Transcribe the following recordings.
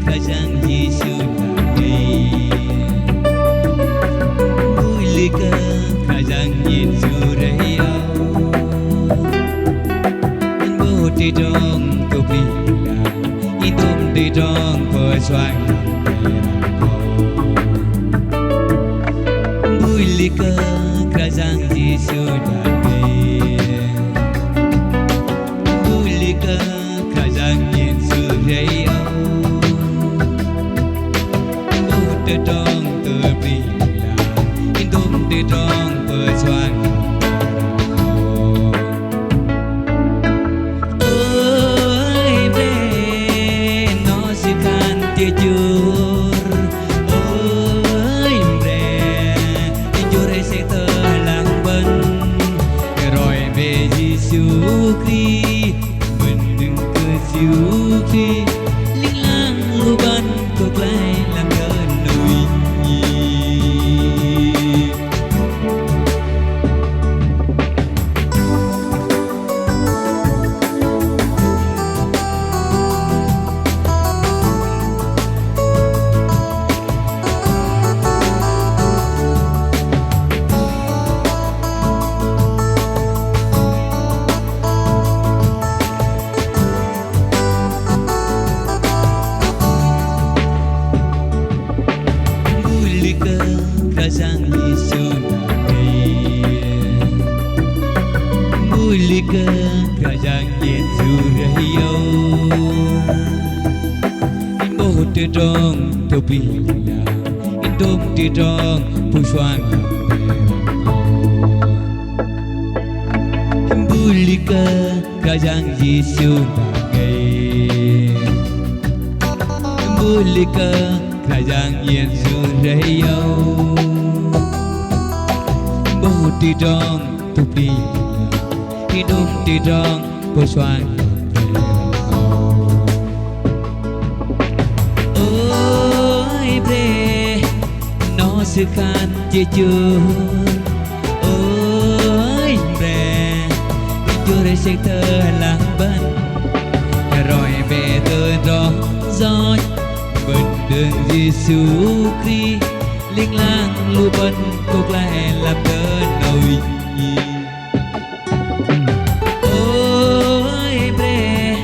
Kerajaan Yesus Muli ke kerajaan Yesus raya Inbo di dong tu bila Indom di dong persuang Muli ke kerajaan Yesus Muli ke kerajaan Yesus raya Dong terbila Indom di dong persuan Ôi bre nó sẽ can tia chur Ôi bre chur sẽ tơ lang bân Rồi về Giêsu Christ mình đừng cứ Giêsu Christ linh lang lưu bân cuộc lại làm đời Kerajaan Yesus Muli ke kerajaan Yesus raya Inbo di dong tu bila Indom di dong pusuan Muli ke kerajaan Yesus Muli ke kerajaan Yesus raya Bố đi đong tu bila Indom di dong persuan Ôi bre nó sẽ can Yesus Ôi bre Chúa sẽ thơ lang bân Rồi về từ đó gió bên đường Giêsu Christ linh lang lưu bân cuộc lại làm cơn nổi Ôi bre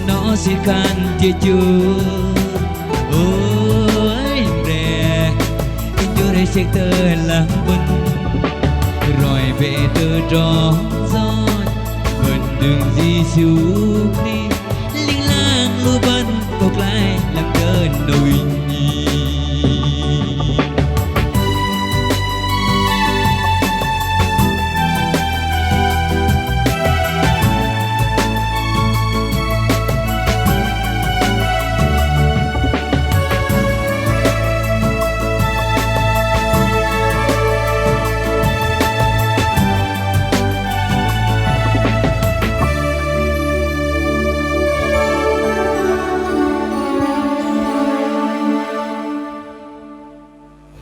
nó sẽ can Yesus Ôi bre Chúa sẽ thơ lang bân Rồi về từ đó gió bên đường Giêsu Christ